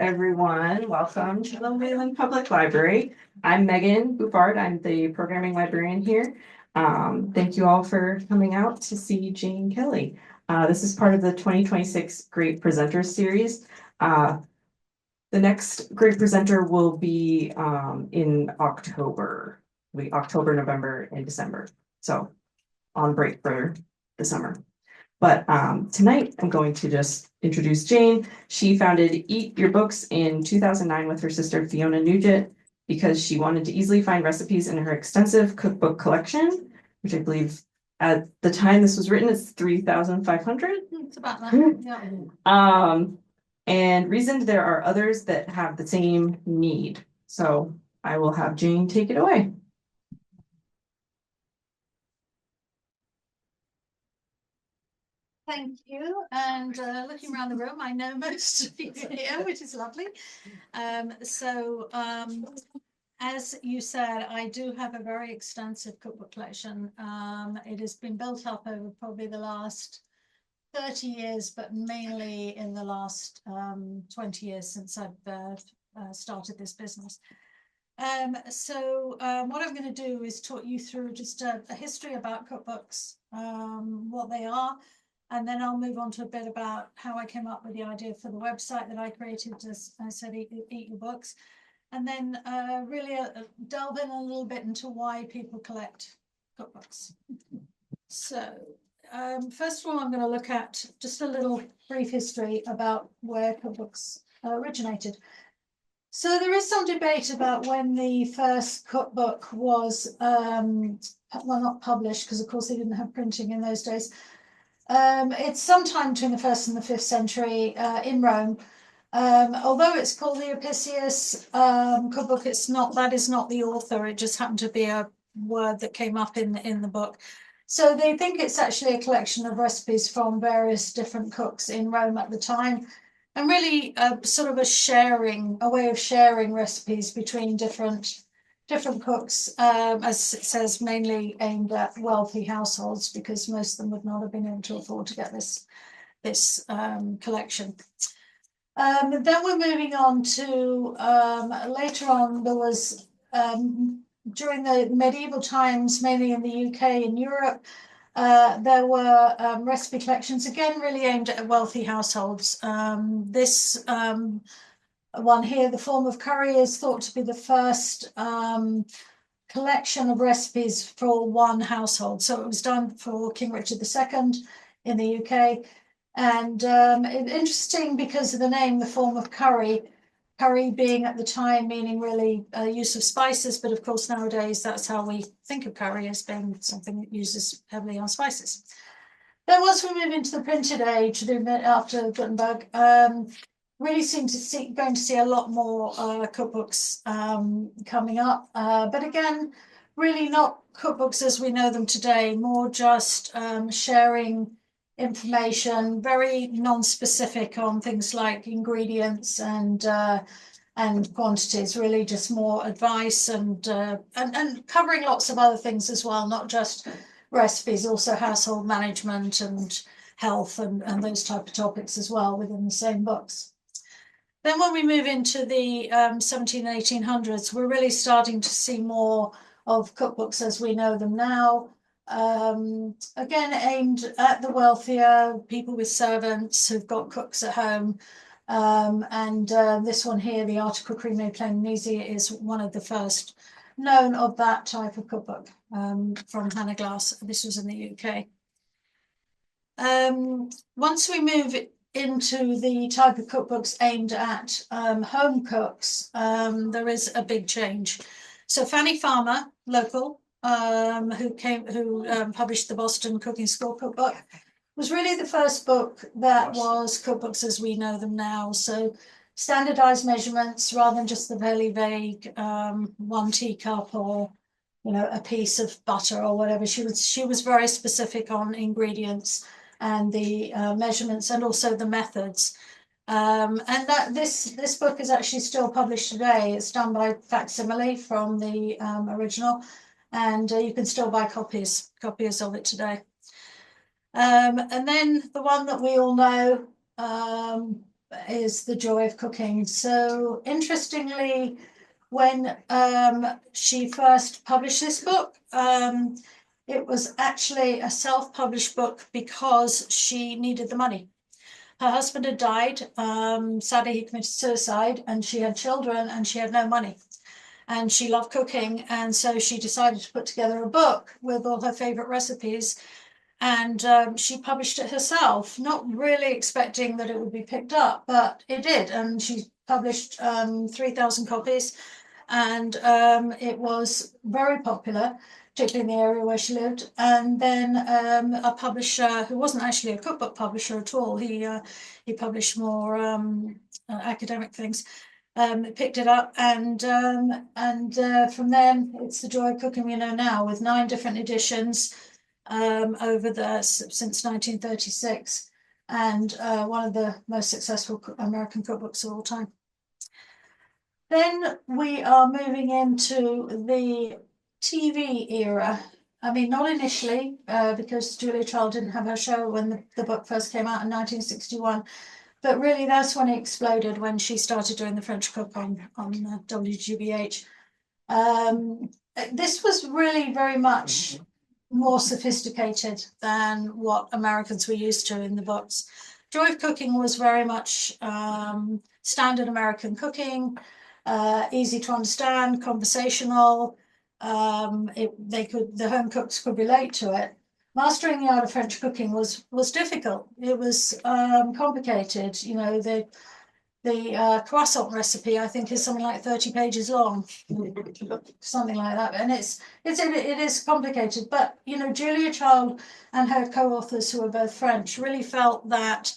everyone. Welcome to the Wayland Public Library. I'm Megan Buffard. I'm the programming librarian here. Thank you all for coming out to see Jane Kelly. This is part of the 2026 Great Presenters Series. The next great presenter will be in October. October, November, and December. So on break for the summer. But tonight I'm going to just introduce Jane. She founded Eat Your Books in 2009 with her sister Fiona Nugent because she wanted to easily find recipes in her extensive cookbook collection, which I believe at the time this was written is 3,500. It's about that. Yeah. And reasoned there are others that have the same need. So I will have Jane take it away. Thank you. And looking around the room, I know most of you here, which is lovely. As you said, I do have a very extensive cookbook collection. It has been built up over probably the last 30 years, but mainly in the last 20 years since I've started this business. What I'm going to do is talk you through just a history about cookbooks, what they are, and then I'll move on to a bit about how I came up with the idea for the website that I created, as I said, Eat Your Books, and then really delve in a little bit into why people collect cookbooks. So first of all, I'm going to look at just a little brief history about where cookbooks originated. So there is some debate about when the first cookbook was, well, not published, because of course they didn't have printing in those days. It's sometime between the 1st and the 5th century in Rome. Although it's called the Apicius cookbook, that is not the author. It just happened to be a word that came up in the book. So they think it's actually a collection of recipes from various different cooks in Rome at the time, and really sort of a way of sharing recipes between different cooks, as it says, mainly aimed at wealthy households, because most of them would not have been able to afford to get this collection. Then we're moving on to later on. There was during the medieval times, mainly in the UK and Europe, there were recipe collections, again really aimed at wealthy households. This one here, the form of curry, is thought to be the first collection of recipes for one household. So it was done for King Richard II in the UK. And interesting because of the name, the form of curry being at the time meaning really use of spices, but of course nowadays that's how we think of curry, as being something that uses heavily on spices. Then once we move into the printed age, after Gutenberg, really going to see a lot more cookbooks coming up, but again, really not cookbooks as we know them today, more just sharing information, very non-specific on things like ingredients and quantities, really just more advice and covering lots of other things as well, not just recipes, also household management and health and those type of topics as well within the same books. Then when we move into the 1700s and 1800s, we're really starting to see more of cookbooks as we know them now. Again, aimed at the wealthier, people with servants who've got cooks at home. This one here, The Art of Cookery Made Plain and Easy, is one of the first known of that type of cookbook from Hannah Glass. This was in the UK. Once we move into the type of cookbooks aimed at home cooks, there is a big change. So Fanny Farmer, local, who published the Boston Cooking School Cookbook, was really the first book that was cookbooks as we know them now. So standardized measurements rather than just the very vague 1 teacup or a piece of butter or whatever. She was very specific on ingredients and the measurements and also the methods. And that this book is actually still published today. It's done by facsimile from the original, and you can still buy copies of it today. And then the one that we all know, is The Joy of Cooking. So interestingly, when she first published this book, it was actually a self-published book because she needed the money. Her husband had died. Sadly, he committed suicide, and she had children, and she had no money. And she loved cooking, and so she decided to put together a book with all her favorite recipes. And she published it herself, not really expecting that it would be picked up, but it did. And she published 3,000 copies, and it was very popular, particularly in the area where she lived. And then a publisher who wasn't actually a cookbook publisher at all, he published more academic things, picked it up, and from then it's The Joy of Cooking we know now, with 9 different editions since 1936, and one of the most successful American cookbooks of all time. Then we are moving into the TV era. I mean, not initially, because Julia Child didn't have her show when the book first came out in 1961, but really that's when it exploded, when she started doing the French Cook on WGBH. This was really very much more sophisticated than what Americans were used to in the books. Joy of Cooking was very much standard American cooking, easy to understand, conversational. The home cooks could relate to it. Mastering the art of French cooking was difficult. It was complicated. You know, the croissant recipe, I think, is something like 30 pages long, something like that. And it is complicated. But, you know, Julia Child and her co-authors, who are both French, really felt that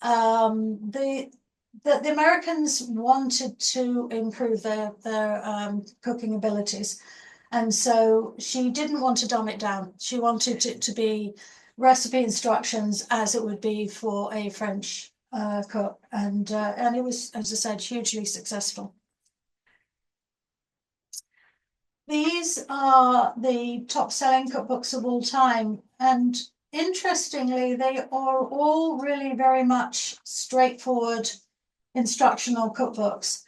the Americans wanted to improve their cooking abilities. And so she didn't want to dumb it down. She wanted it to be recipe instructions as it would be for a French cook, and it was, as I said, hugely successful. These are the top-selling cookbooks of all time, and interestingly, they are all really very much straightforward instructional cookbooks.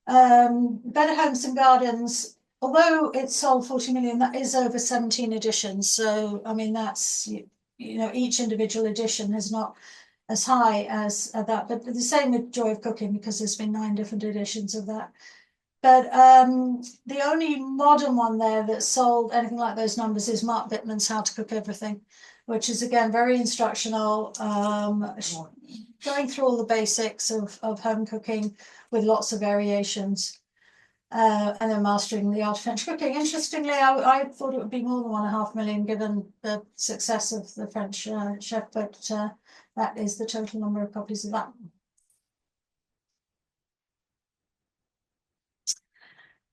Better Homes and Gardens, although it sold 40 million, that is over 17 editions. So, I mean, that's, you know, each individual edition is not as high as that, but the same with Joy of Cooking, because there's been 9 different editions of that. But the only modern one there that sold anything like those numbers is Mark Bittman's How to Cook Everything, which is, again, very instructional, going through all the basics of home cooking with lots of variations. And then Mastering the Art of French Cooking. Interestingly, I thought it would be more than 1.5 million given the success of the French chef, but that is the total number of copies of that.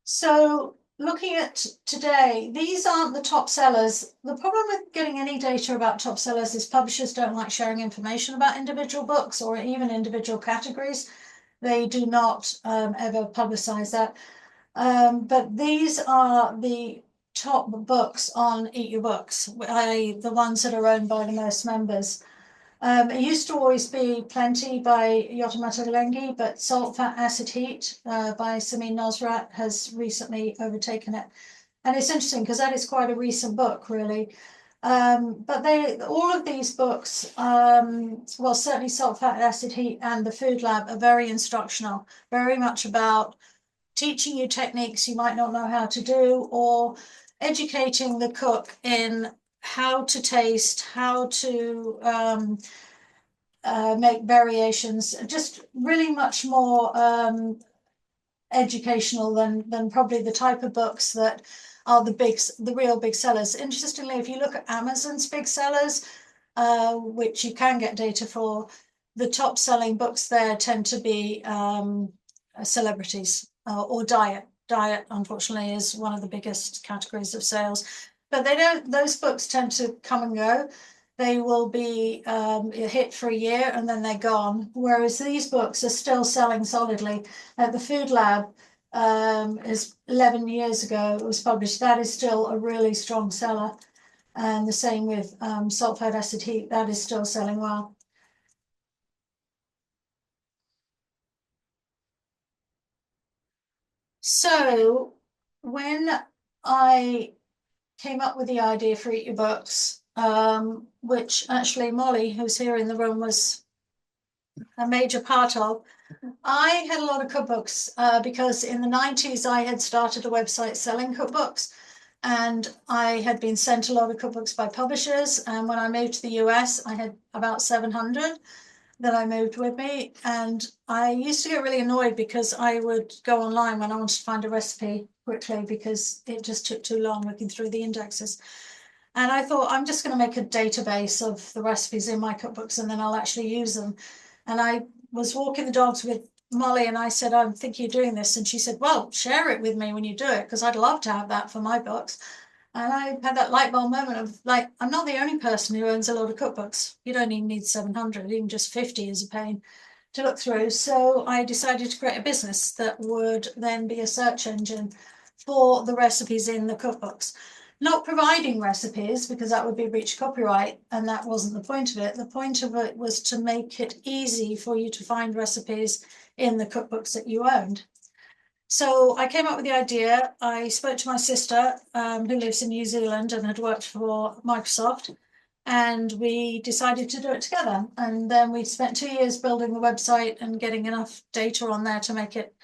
So looking at today, these aren't the top sellers. The problem with getting any data about top sellers is publishers don't like sharing information about individual books or even individual categories. They do not ever publicize that. But these are the top books on Eat Your Books, i.e. the ones that are owned by the most members. It used to always be Plenty by Yotam Ottolenghi, but Salt, Fat, Acid, Heat by Samin Nosrat has recently overtaken it. And it's interesting because that is quite a recent book, really. But all of these books, well, certainly Salt, Fat, Acid, Heat and the Food Lab are very instructional, very much about teaching you techniques you might not know how to do, or educating the cook in how to taste, how to make variations, just really much more educational than probably the type of books that are the real big sellers. Interestingly, if you look at Amazon's big sellers, which you can get data for, the top selling books there tend to be celebrities or diet. Diet, unfortunately, is one of the biggest categories of sales. But those books tend to come and go. They will be a hit for a year and then they're gone. Whereas these books are still selling solidly. The Food Lab is 11 years ago, it was published. That is still a really strong seller. And the same with Salt, Fat, Acid, Heat, that is still selling well. So when I came up with the idea for Eat Your Books, which actually Molly, who's here in the room, was a major part of, I had a lot of cookbooks because in the 90s I had started a website selling cookbooks, and I had been sent a lot of cookbooks by publishers. And when I moved to the US, I had about 700 that I moved with me. And I used to get really annoyed because I would go online when I wanted to find a recipe quickly because it just took too long looking through the indexes. And I thought, I'm just going to make a database of the recipes in my cookbooks and then I'll actually use them. And I was walking the dogs with Molly and I said, I'm thinking of doing this. And she said, well, share it with me when you do it, because I'd love to have that for my books. And I had that light bulb moment of like, I'm not the only person who owns a lot of cookbooks. You don't even need 700, even just 50 is a pain to look through. So I decided to create a business that would then be a search engine for the recipes in the cookbooks. Not providing recipes, because that would be breach of copyright, and that wasn't the point of it. The point of it was to make it easy for you to find recipes in the cookbooks that you owned. So I came up with the idea. I spoke to my sister, who lives in New Zealand and had worked for Microsoft, and we decided to do it together. And then we spent 2 years building the website and getting enough data on there to make it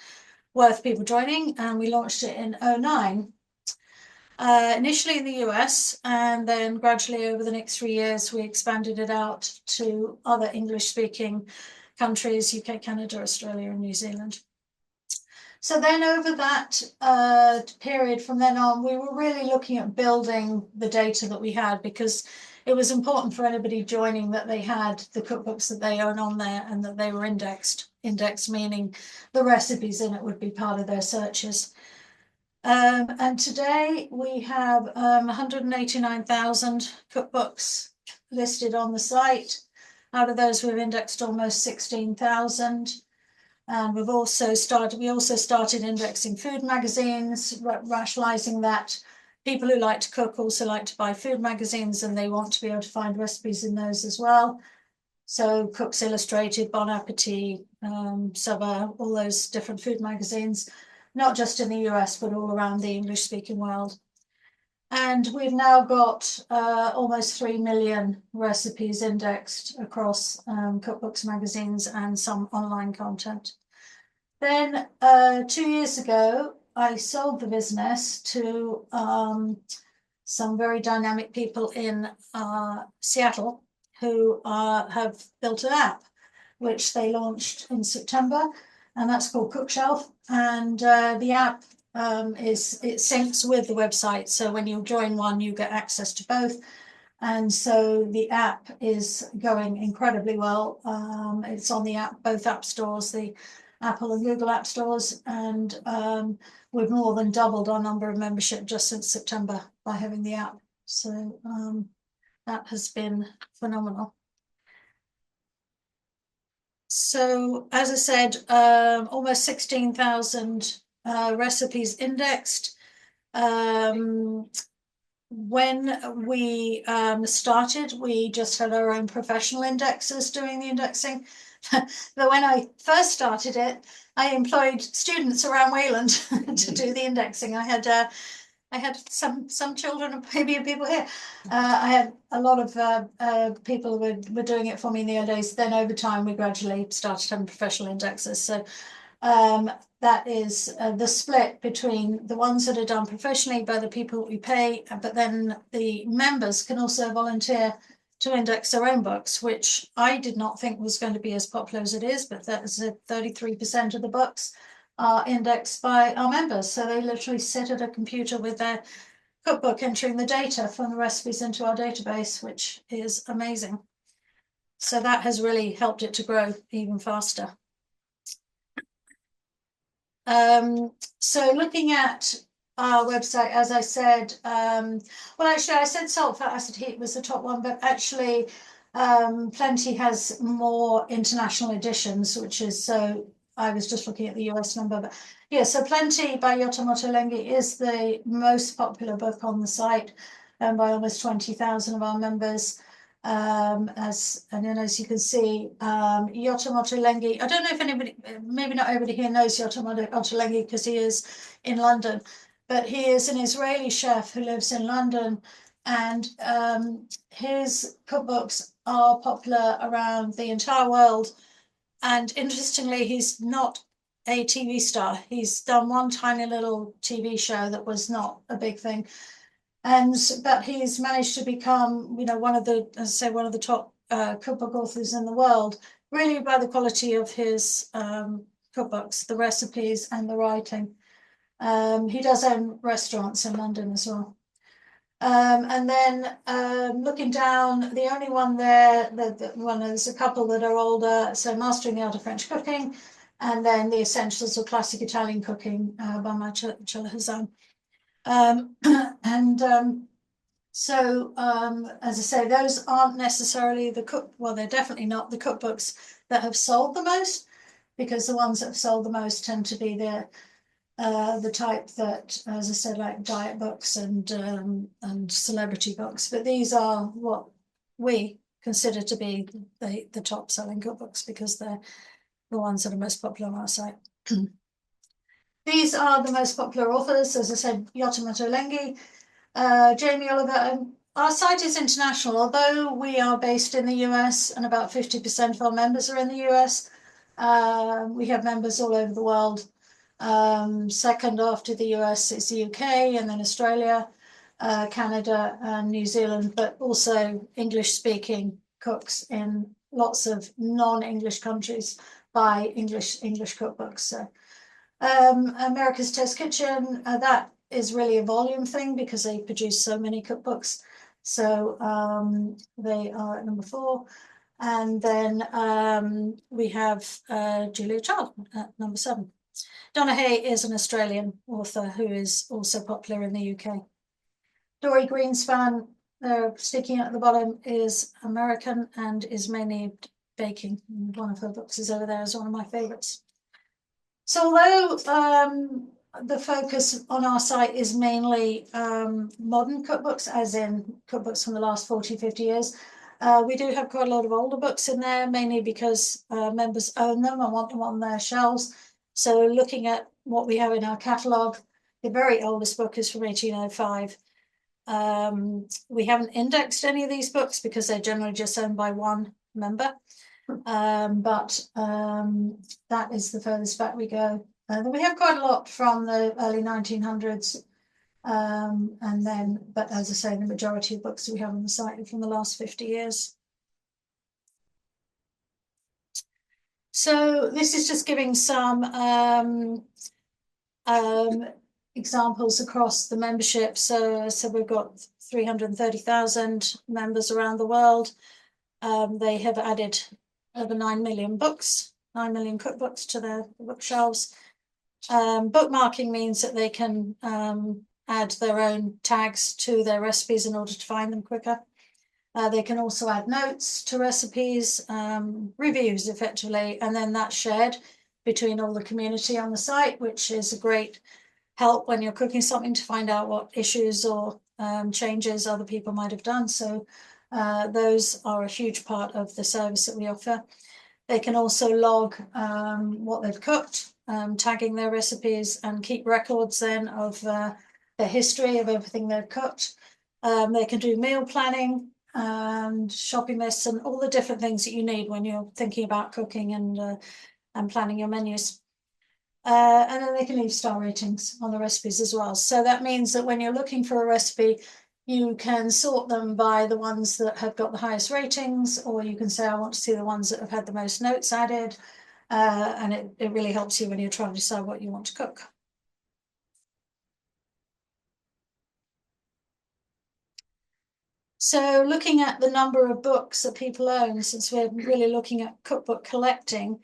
worth people joining. And we launched it in 2009. Initially in the US, and then gradually over the next 3 years, we expanded it out to other English-speaking countries, UK, Canada, Australia, and New Zealand. So then over that period from then on, we were really looking at building the data that we had, because it was important for anybody joining that they had the cookbooks that they own on there and that they were indexed. Indexed meaning the recipes in it would be part of their searches. And today we have 189,000 cookbooks listed on the site. Out of those, we've indexed almost 16,000. And we also started indexing food magazines, rationalizing that people who like to cook also like to buy food magazines, and they want to be able to find recipes in those as well. So Cooks Illustrated, Bon Appetit, Sava, all those different food magazines, not just in the US, but all around the English-speaking world. And we've now got almost 3 million recipes indexed across cookbooks, magazines, and some online content. Then 2 years ago, I sold the business to some very dynamic people in Seattle who have built an app, which they launched in September, and that's called Cookshelf. And the app it syncs with the website, so when you join one, you get access to both. And so the app is going incredibly well. It's on the both app stores, the Apple and Google app stores, and we've more than doubled our number of membership just since September by having the app. So that has been phenomenal. So as I said, almost 16,000 recipes indexed. When we started, we just had our own professional indexers doing the indexing. But when I first started it, I employed students around Wayland to do the indexing. I had some children and maybe people here. I had a lot of people who were doing it for me in the early days. Then over time, we gradually started having professional indexers. So that is the split between the ones that are done professionally by the people that we pay, but then the members can also volunteer to index their own books, which I did not think was going to be as popular as it is, but that is 33% of the books are indexed by our members. So they literally sit at a computer with their cookbook entering the data from the recipes into our database, which is amazing. So that has really helped it to grow even faster. So looking at our website, as I said, well, actually, I said salt, fat, acid, heat was the top one, but actually, Plenty has more international editions, which is so. I was just looking at the US number, but yeah, so Plenty by Yotamoto Lengi is the most popular book on the site, by almost 20,000 of our members. As you can see, Yotam Ottolenghi, I don't know if anybody, maybe not everybody here knows Yotam Ottolenghi because he is in London, but he is an Israeli chef who lives in London, and his cookbooks are popular around the entire world. And interestingly, he's not a TV star. He's done one tiny little TV show that was not a big thing. But he's managed to become, one of the top cookbook authors in the world, really by the quality of his cookbooks, the recipes and the writing. He does own restaurants in London as well. And then looking down, the only one there, there's a couple that are older, so Mastering the Art of French Cooking, and then The Essentials of Classic Italian Cooking by Marcella Hazan. As I say, those aren't necessarily they're definitely not the cookbooks that have sold the most, because the ones that have sold the most tend to be the type that, as I said, like diet books and celebrity books. But these are what we consider to be the top selling cookbooks, because they're the ones that are most popular on our site. These are the most popular authors, as I said, Yotam Ottolenghi, Jamie Oliver. Our site is international, although we are based in the US and about 50% of our members are in the US. We have members all over the world. Second after the US is the UK, and then Australia, Canada, and New Zealand, but also English-speaking cooks in lots of non-English countries buy English cookbooks. So, America's Test Kitchen, that is really a volume thing because they produce so many cookbooks. So they are at number 4. And then we have Julia Child at number 7. Donna Hay is an Australian author who is also popular in the UK. Dory Greenspan, sticking at the bottom, is American and is mainly baking. One of her books is over there as one of my favourites. So although the focus on our site is mainly modern cookbooks, as in cookbooks from the last 40, 50 years, we do have quite a lot of older books in there, mainly because members own them and want them on their shelves. So looking at what we have in our catalogue, the very oldest book is from 1805. We haven't indexed any of these books because they're generally just owned by one member. But that is the furthest back we go. We have quite a lot from the early 1900s. But as I say, the majority of books we have on the site are from the last 50 years. So this is just giving some examples across the membership. So we've got 330,000 members around the world. They have added over 9 million books, 9 million cookbooks to their bookshelves. Bookmarking means that they can add their own tags to their recipes in order to find them quicker. They can also add notes to recipes, reviews effectively, and then that's shared between all the community on the site, which is a great help when you're cooking something to find out what issues or changes other people might have done. So those are a huge part of the service that we offer. They can also log what they've cooked, tagging their recipes, and keep records then of their history of everything they've cooked. They can do meal planning and shopping lists and all the different things that you need when you're thinking about cooking and planning your menus. And then they can leave star ratings on the recipes as well. So that means that when you're looking for a recipe, you can sort them by the ones that have got the highest ratings, or you can say, I want to see the ones that have had the most notes added. And it really helps you when you're trying to decide what you want to cook. So looking at the number of books that people own, since we're really looking at cookbook collecting,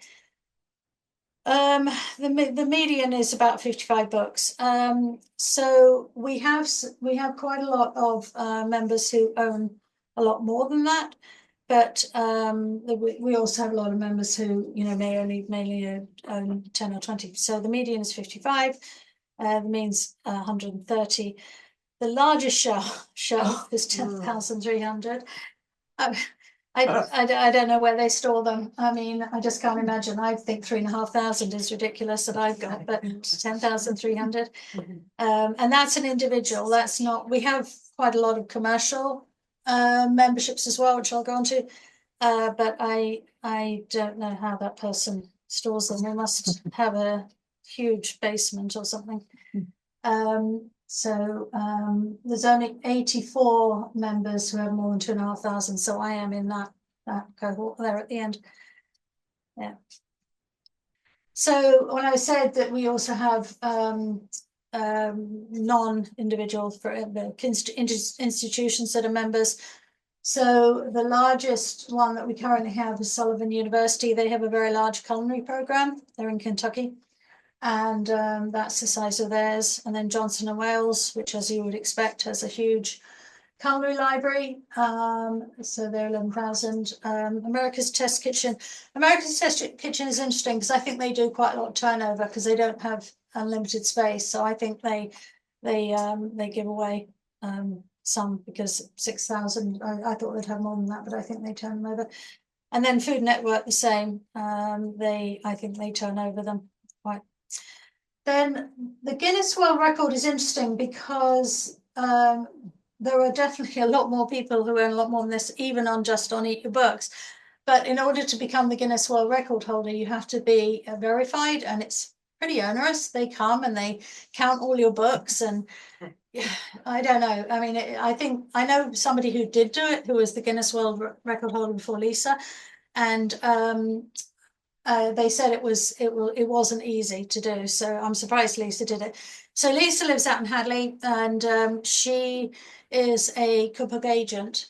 the median is about 55 books. So we have quite a lot of members who own a lot more than that, but we also have a lot of members who may mainly own 10 or 20. So the median is 55. Means 130. The largest shelf is 10,300. I don't know where they store them. I mean, I just can't imagine. I think 3,500 is ridiculous that I've got, but 10,300. And that's an individual. That's not. We have quite a lot of commercial memberships as well, which I'll go on to. But I don't know how that person stores them. They must have a huge basement or something. There's only 84 members who have more than 2,500, so I am in that cohort there at the end. Yeah. So when I said that we also have non-individual for institutions that are members. So the largest one that we currently have is Sullivan University. They have a very large culinary program. They're in Kentucky. And that's the size of theirs. And then Johnson and Wales, which, as you would expect, has a huge culinary library. So they're 11,000. America's Test Kitchen. America's Test Kitchen is interesting because I think they do quite a lot of turnover because they don't have unlimited space. So I think they give away some, because 6,000. I thought they'd have more than that, but I think they turn them over. And then Food Network, the same. I think they turn over them quite. Then the Guinness World Record is interesting because there are definitely a lot more people who earn a lot more than this, even on Eat Your Books. But in order to become the Guinness World Record holder, you have to be verified, and it's pretty onerous. They come and they count all your books, and I don't know. I mean, I think I know somebody who did do it, who was the Guinness World Record holder before Lisa, and they said it wasn't easy to do. So I'm surprised Lisa did it. So Lisa lives out in Hadley, and she is a cookbook agent.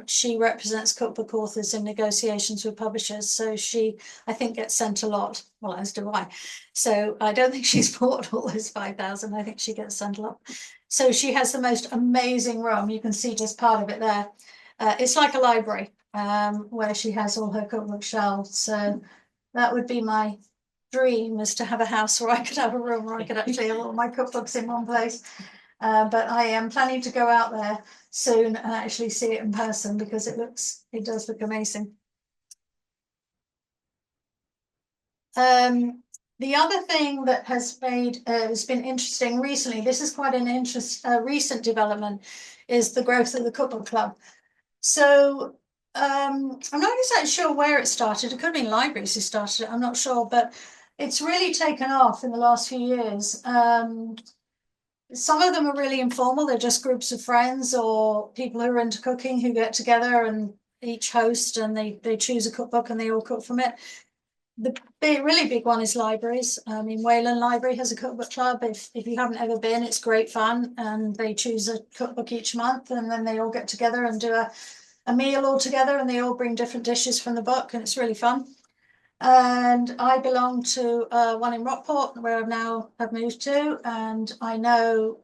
She represents cookbook authors in negotiations with publishers. So she, I think, gets sent a lot. Well, as do I. So I don't think she's bought all those 5,000. I think she gets sent a lot. So she has the most amazing room. You can see just part of it there. It's like a library where she has all her cookbook shelves. So that would be my dream, is to have a house where I could have a room where I could actually have all my cookbooks in one place. But I am planning to go out there soon and actually see it in person, because it does look amazing. The other thing that has been interesting recently, this is quite an recent development, is the growth of the Cookbook Club. So I'm not exactly sure where it started. It could have been libraries who started it, I'm not sure, but it's really taken off in the last few years. Some of them are really informal. They're just groups of friends or people who are into cooking who get together and each host, and they choose a cookbook and they all cook from it. The really big one is libraries. I mean, Wayland Library has a cookbook club. If you haven't ever been, it's great fun, and they choose a cookbook each month, and then they all get together and do a meal all together, and they all bring different dishes from the book, and it's really fun. And I belong to one in Rockport, where I've moved to, and I know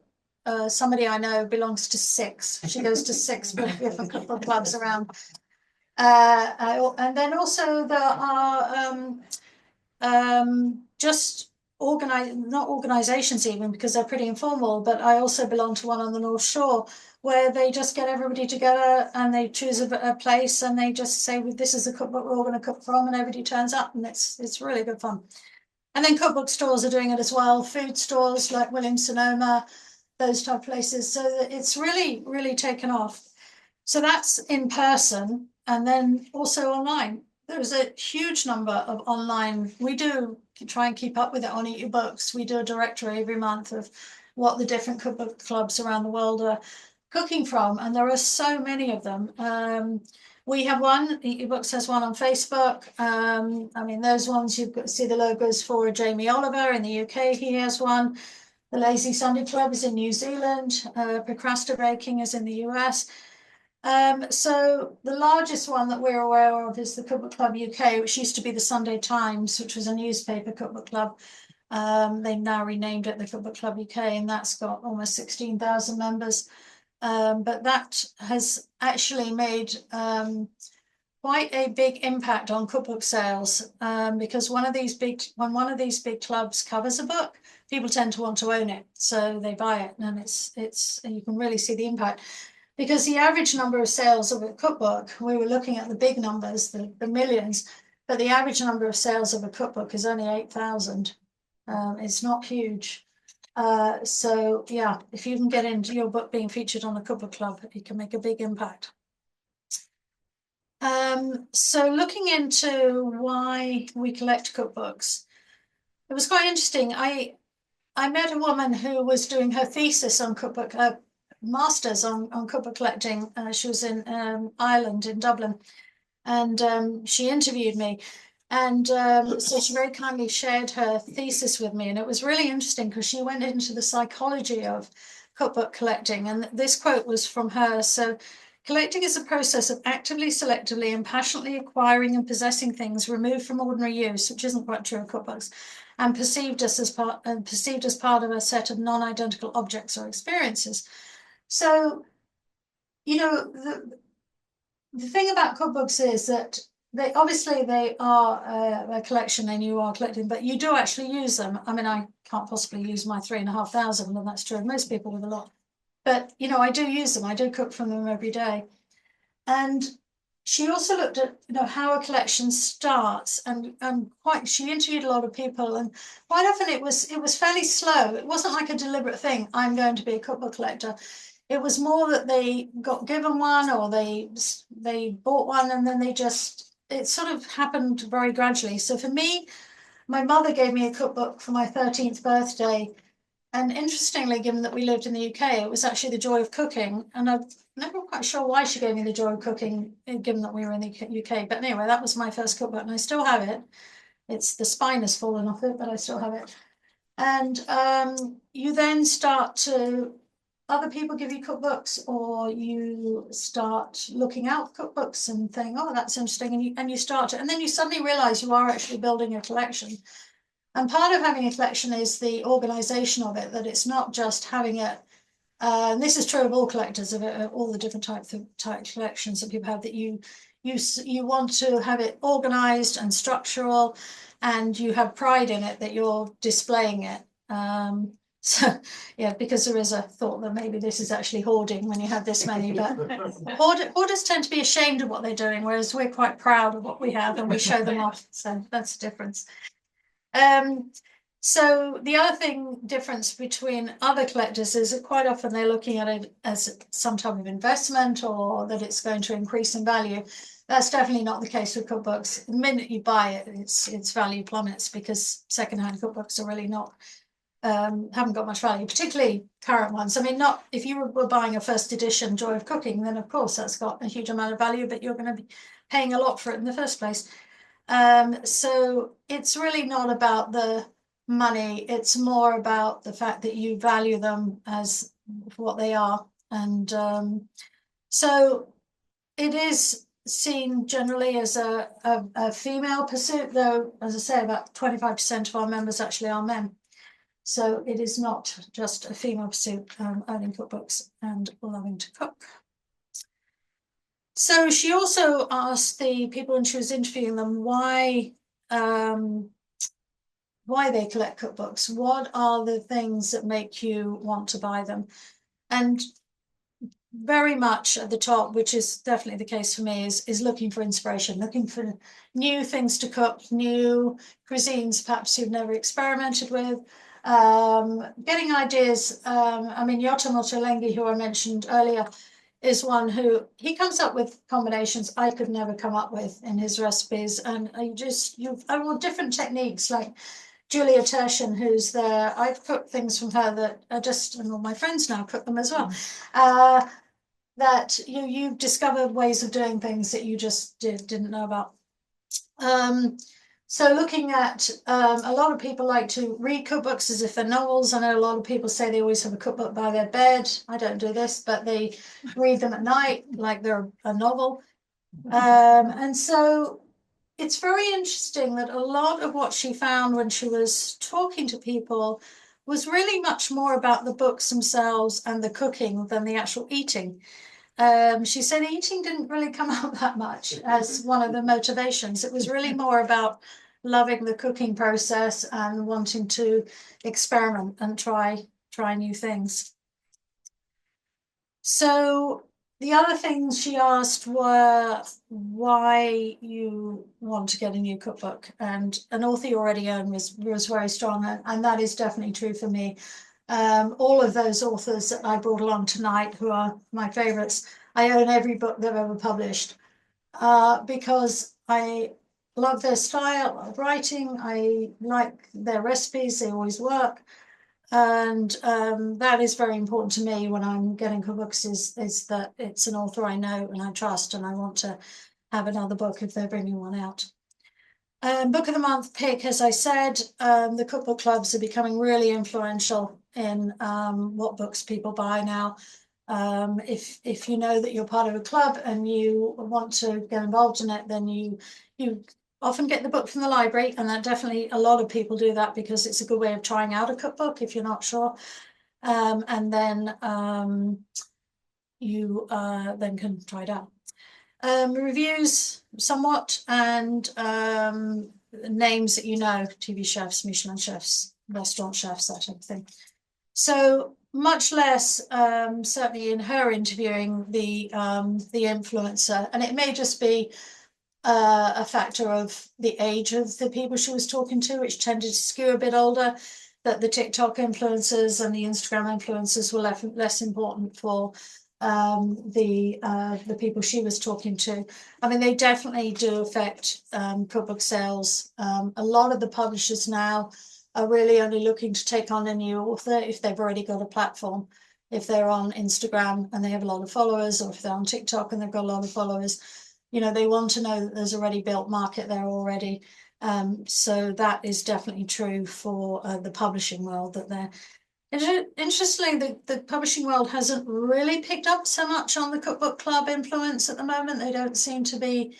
somebody I know belongs to 6. She goes to 6 different cookbook clubs around. And then also there are just not organizations even, because they're pretty informal, but I also belong to one on the North Shore, where they just get everybody together and they choose a place, and they just say, well, this is the cookbook we're all going to cook from, and everybody turns up, and it's really good fun. And then cookbook stores are doing it as well, food stores like Williams-Sonoma, those type of places. So it's really, really taken off. So that's in person, and then also online. There's a huge number of online. We do try and keep up with it on Eat Your Books. We do a directory every month of what the different cookbook clubs around the world are cooking from, and there are so many of them. We have one, Eat Your Books has one on Facebook. I mean, those ones you've got to see the logos for. Jamie Oliver in the UK, he has one. The Lazy Sunday Club is in New Zealand. Procrastinating is in the US. So the largest one that we're aware of is the Cookbook Club UK, which used to be the Sunday Times, which was a newspaper cookbook club. They've now renamed it the Cookbook Club UK, and that's got almost 16,000 members. But that has actually made quite a big impact on cookbook sales, because when one of these big clubs covers a book, people tend to want to own it, so they buy it, and you can really see the impact. because the average number of sales of a cookbook, we were looking at the big numbers, the millions, but the average number of sales of a cookbook is only 8,000. It's not huge. So yeah, if you can get into your book being featured on a cookbook club, it can make a big impact. So looking into why we collect cookbooks, it was quite interesting. I met a woman who was doing her thesis on cookbook, master's on cookbook collecting. She was in Ireland, in Dublin, and she interviewed me. And so she very kindly shared her thesis with me. And it was really interesting because she went into the psychology of cookbook collecting. And this quote was from her. So, collecting is a process of actively, selectively, and passionately acquiring and possessing things removed from ordinary use, which isn't quite true of cookbooks, and perceived as part of a set of non-identical objects or experiences. So, you know, the thing about cookbooks is that they are a collection and you are collecting, but you do actually use them. I mean, I can't possibly use my 3,500, and that's true of most people with a lot. But, you know, I do use them. I do cook from them every day. And she also looked at, you know, how a collection starts, and she interviewed a lot of people, and quite often it was fairly slow. It wasn't like a deliberate thing, I'm going to be a cookbook collector. It was more that they got given one, or they bought one, and then it sort of happened very gradually. So for me, my mother gave me a cookbook for my 13th birthday. And interestingly, given that we lived in the UK, it was actually The Joy of Cooking. And I'm never quite sure why she gave me The Joy of Cooking, given that we were in the UK. But anyway, that was my first cookbook, and I still have it. The spine has fallen off it, but I still have it. And you then other people give you cookbooks, or you start looking out cookbooks and think, oh, that's interesting. And you start and then you suddenly realize you are actually building a collection. And part of having a collection is the organization of it, that it's not just having it. And this is true of all collectors, of all the different type collections that people have, that you want to have it organized and structural, and you have pride in it that you're displaying it. So yeah, because there is a thought that maybe this is actually hoarding when you have this many, but hoarders tend to be ashamed of what they're doing, whereas we're quite proud of what we have and we show them off. So that's the difference. So the other difference between other collectors is that quite often they're looking at it as some type of investment, or that it's going to increase in value. That's definitely not the case with cookbooks. The minute you buy it, its value plummets, because secondhand cookbooks are really not, haven't got much value, particularly current ones. I mean, not if you were buying a first edition Joy of Cooking, then of course that's got a huge amount of value, but you're going to be paying a lot for it in the first place. So it's really not about the money, it's more about the fact that you value them as what they are. And so it is seen generally as a female pursuit, though, as I say, about 25% of our members actually are men. So it is not just a female pursuit, owning cookbooks and loving to cook. So she also asked the people, when she was interviewing them, why they collect cookbooks. What are the things that make you want to buy them? And very much at the top, which is definitely the case for me, is looking for inspiration, looking for new things to cook, new cuisines perhaps you've never experimented with, getting ideas. I mean, Yotam Ottolenghi, who I mentioned earlier, is one who he comes up with combinations I could never come up with in his recipes, and I want different techniques, like Julia Tershin, who's there. I've cooked things from her that are just, and all my friends now cook them as well. That you've discovered ways of doing things that you just didn't know about. So looking at, a lot of people like to read cookbooks as if they're novels. I know a lot of people say they always have a cookbook by their bed. I don't do this, but they read them at night like they're a novel. And so it's very interesting that a lot of what she found when she was talking to people was really much more about the books themselves and the cooking than the actual eating. She said eating didn't really come up that much as one of the motivations. It was really more about loving the cooking process and wanting to experiment and try new things. So The other things she asked were why you want to get a new cookbook, and an author you already own was very strong, and that is definitely true for me. All of those authors that I brought along tonight, who are my favorites, I own every book they've ever published, because I love their style of writing. I like their recipes, they always work. And that is very important to me when I'm getting cookbooks, is that it's an author I know and I trust, and I want to have another book if they're bringing one out. Book of the month pick, as I said, the cookbook clubs are becoming really influential in what books people buy now. If you know that you're part of a club and you want to get involved in it, then you often get the book from the library, and that definitely a lot of people do that because it's a good way of trying out a cookbook if you're not sure. And then you then can try it out. Reviews somewhat, and names that you know, TV chefs, Michelin chefs, restaurant chefs, that type of thing. So much less certainly in her interviewing the influencer, and it may just be a factor of the age of the people she was talking to, which tended to skew a bit older, that the TikTok influencers and the Instagram influencers were less important for the people she was talking to. I mean, they definitely do affect cookbook sales. A lot of the publishers now are really only looking to take on a new author if they've already got a platform. If they're on Instagram and they have a lot of followers, or if they're on TikTok and they've got a lot of followers, you know, they want to know that there's already built market there already. So that is definitely true for the publishing world, that they're interestingly, the publishing world hasn't really picked up so much on the cookbook club influence at the moment. They don't seem to be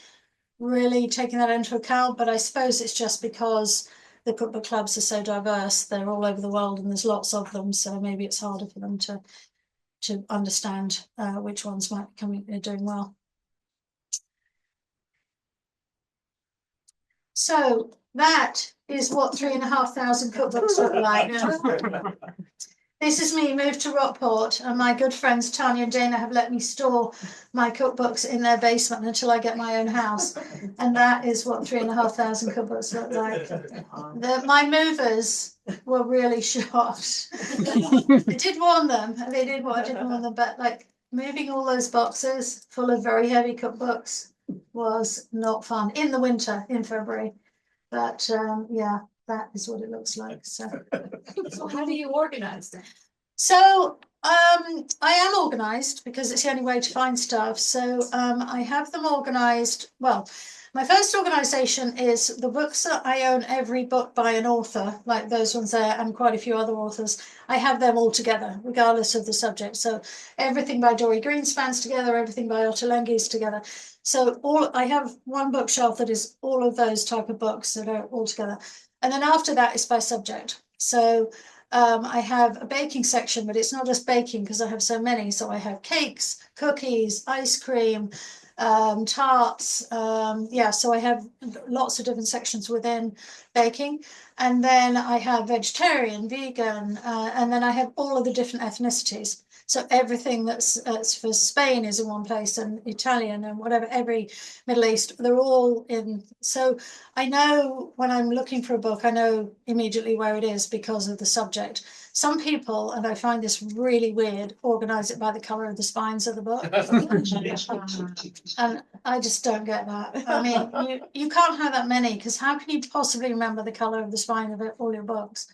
really taking that into account, but I suppose it's just because the cookbook clubs are so diverse. They're all over the world and there's lots of them, so maybe it's harder for them to understand which ones might be doing well. So that is what 3,500 cookbooks look like. This is me moved to Rockport, and my good friends Tanya and Dana have let me store my cookbooks in their basement until I get my own house. And that is what 3,500 cookbooks look like. My movers were really shocked. I did warn them, I did warn them, but like moving all those boxes full of very heavy cookbooks was not fun in the winter, in February. But yeah, that is what it looks like. So how do you organize them? So I am organized because it's the only way to find stuff. So I have them organized. Well, my first organization is the books that I own, every book by an author, like those ones there, and quite a few other authors. I have them all together, regardless of the subject. So everything by Dory Greenspan's together, everything by Ottolenghi's together. So I have one bookshelf that is all of those type of books that are all together. And then after that is by subject. So I have a baking section, but it's not just baking because I have so many. So I have cakes, cookies, ice cream, tarts. Yeah, so I have lots of different sections within baking. And then I have vegetarian, vegan, and then I have all of the different ethnicities. So everything that's for Spain is in one place, and Italian and whatever, every Middle East, they're all in. So I know when I'm looking for a book, I know immediately where it is because of the subject. Some people, and I find this really weird, organize it by the color of the spines of the book. And I just don't get that. I mean, you can't have that many, because how can you possibly remember the color of the spine of all your books?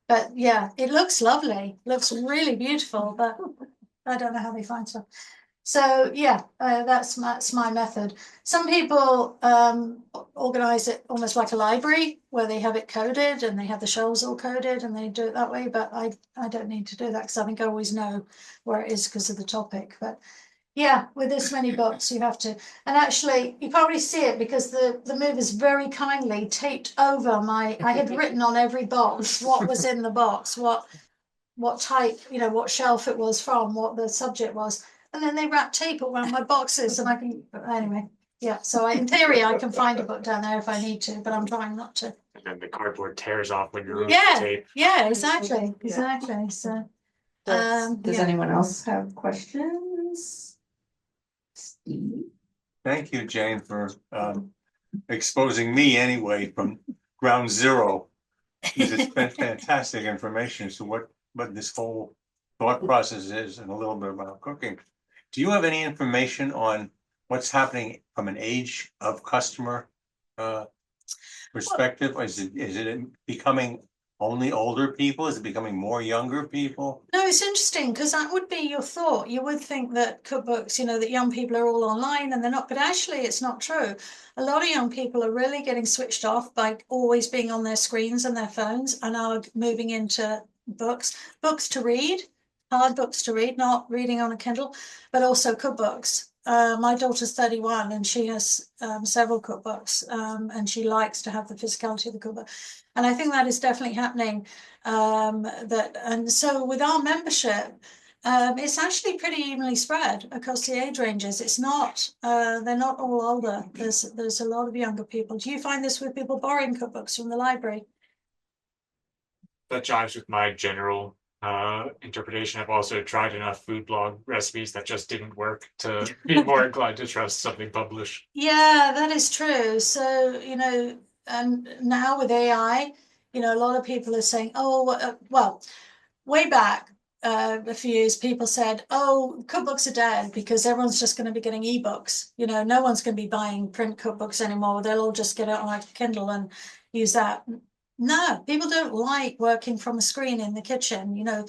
But yeah, it looks lovely, looks really beautiful, but I don't know how they find stuff. So yeah, that's my method. Some people organize it almost like a library, where they have it coded and they have the shelves all coded and they do it that way. But I don't need to do that, because I think I always know where it is because of the topic. But yeah, with this many books, you have to. And actually, you can't really see it because the movers very kindly taped over I had written on every box what was in the box, what type, what shelf it was from, what the subject was. And then they wrap tape around my boxes, and I can, anyway, yeah. So in theory, I can find a book down there if I need to, but I'm trying not to. And then the cardboard tears off when you're tape. Yeah, exactly. So Does anyone else have questions? Thank you, Jane, for exposing me anyway from ground zero. It's been fantastic information as to what this whole thought process is and a little bit about cooking. Do you have any information on what's happening from an age of customer perspective? Is it becoming only older people? Is it becoming more younger people? No, it's interesting because that would be your thought. You would think that cookbooks, you know, that young people are all online and they're not, but actually it's not true. A lot of young people are really getting switched off by always being on their screens and their phones and are moving into books to read, hard books to read, not reading on a Kindle, but also cookbooks. My daughter's 31 and she has several cookbooks and she likes to have the physicality of the cookbook. And I think that is definitely happening. And so with our membership, it's actually pretty evenly spread across the age ranges. It's not, they're not all older. There's a lot of younger people. Do you find this with people borrowing cookbooks from the library? That jives with my general interpretation. I've also tried enough food blog recipes that just didn't work to be more inclined to trust something published. Yeah, that is true. So, you know, and now with AI, you know, a lot of people are saying, oh, well, way back a few years, people said, oh, cookbooks are dead because everyone's just going to be getting ebooks. You know, no one's going to be buying print cookbooks anymore. They'll all just get it on a Kindle and use that. No, people don't like working from a screen in the kitchen. You know,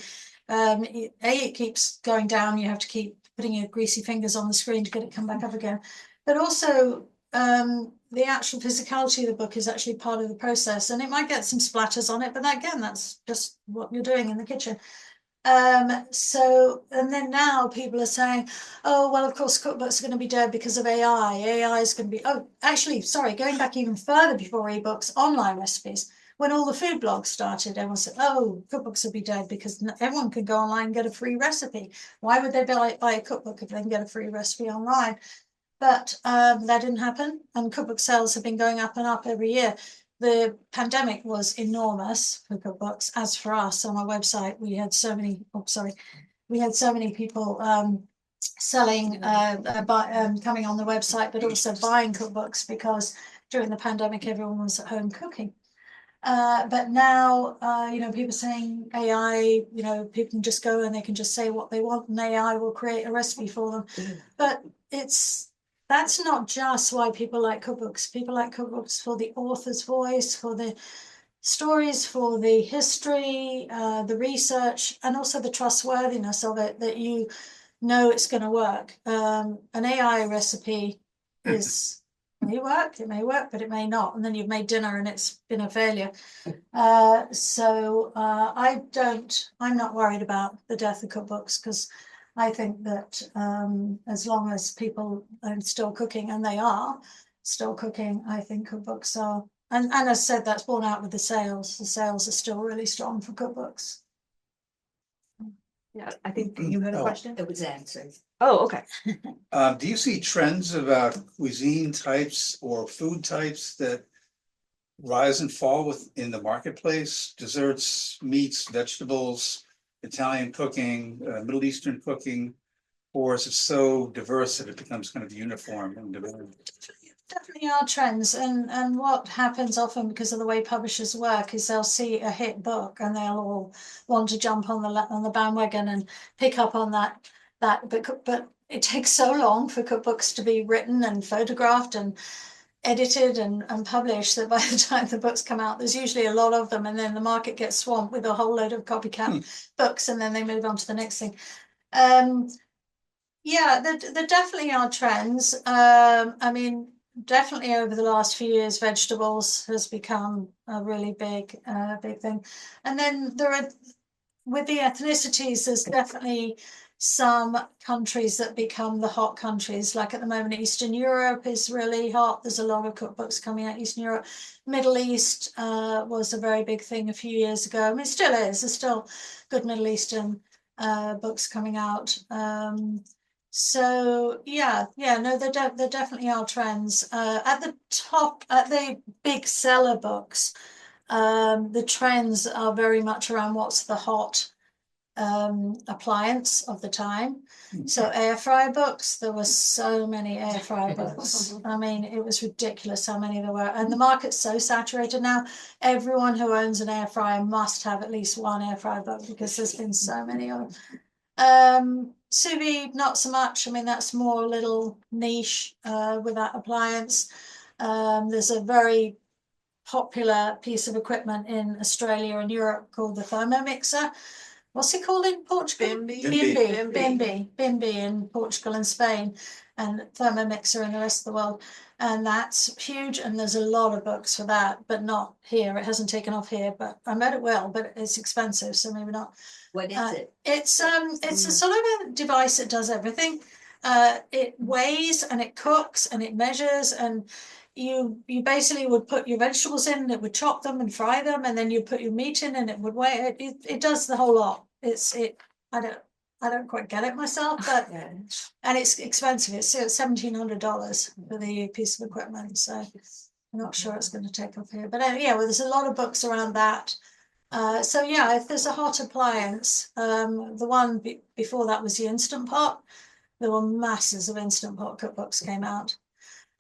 it keeps going down. You have to keep putting your greasy fingers on the screen to get it come back up again. But also, the actual physicality of the book is actually part of the process, and it might get some splatters on it, but again, that's just what you're doing in the kitchen. So, and then now people are saying, oh, well, of course, cookbooks are going to be dead because of AI. AI is going to be, oh, actually, sorry, going back even further before ebooks, online recipes. When all the food blogs started, everyone said, oh, cookbooks will be dead because everyone can go online and get a free recipe. Why would they buy a cookbook if they can get a free recipe online? But that didn't happen, and cookbook sales have been going up and up every year. The pandemic was enormous for cookbooks. As for us on our website, we had so many, we had so many people selling, coming on the website, but also buying cookbooks because during the pandemic, everyone was at home cooking. But now, you know, people saying AI, you know, people can just go and they can just say what they want and AI will create a recipe for them. But that's not just why people like cookbooks. People like cookbooks for the author's voice, for the stories, for the history, the research, and also the trustworthiness of it, that you know it's going to work. An AI recipe is may work, it may work, but it may not. And then you've made dinner and it's been a failure. I'm not worried about the death of cookbooks because I think that as long as people are still cooking, and they are still cooking, I think cookbooks are, and as I said, that's borne out with the sales. The sales are still really strong for cookbooks. Yeah, I think you had a question. It was answered. Oh, okay. Do you see trends about cuisine types or food types that rise and fall within the marketplace? Desserts, meats, vegetables, Italian cooking, Middle Eastern cooking, or is it so diverse that it becomes kind of uniform and demand? Definitely are trends, and what happens often because of the way publishers work is they'll see a hit book and they'll all want to jump on the bandwagon and pick up on that. But it takes so long for cookbooks to be written and photographed and edited and published that by the time the books come out, there's usually a lot of them, and then the market gets swamped with a whole load of copycat books, and then they move on to the next thing. Yeah, there definitely are trends. I mean, definitely over the last few years, vegetables has become a really big thing. And then there are, with the ethnicities, there's definitely some countries that become the hot countries. Like at the moment, Eastern Europe is really hot. There's a lot of cookbooks coming out Eastern Europe. Middle East was a very big thing a few years ago. I mean, it still is. There's still good Middle Eastern books coming out. So no, there definitely are trends. At the top, at the big seller books, the trends are very much around what's the hot appliance of the time. So air fryer books, there were so many air fryer books. I mean, it was ridiculous how many there were. And the market's so saturated now. Everyone who owns an air fryer must have at least one air fryer book because there's been so many of them. Sous vide, not so much. I mean, that's more a little niche with that appliance. There's a very popular piece of equipment in Australia and Europe called the Thermomixer. What's it called in Portugal? Bimby in Portugal and Spain, and Thermomixer in the rest of the world. And that's huge, and there's a lot of books for that, but not here. It hasn't taken off here, but I bet it will, but it's expensive, so maybe not. What is it? It's a sort of a device that does everything. It weighs and it cooks and it measures, and you basically would put your vegetables in, and it would chop them and fry them, and then you put your meat in and it would weigh it. It does the whole lot. I don't quite get it myself, but and it's expensive. It's $1,700 for the piece of equipment, so I'm not sure it's going to take off here. But yeah, well, there's a lot of books around that. So yeah, if there's a hot appliance, the one before that was the Instant Pot. There were masses of Instant Pot cookbooks came out.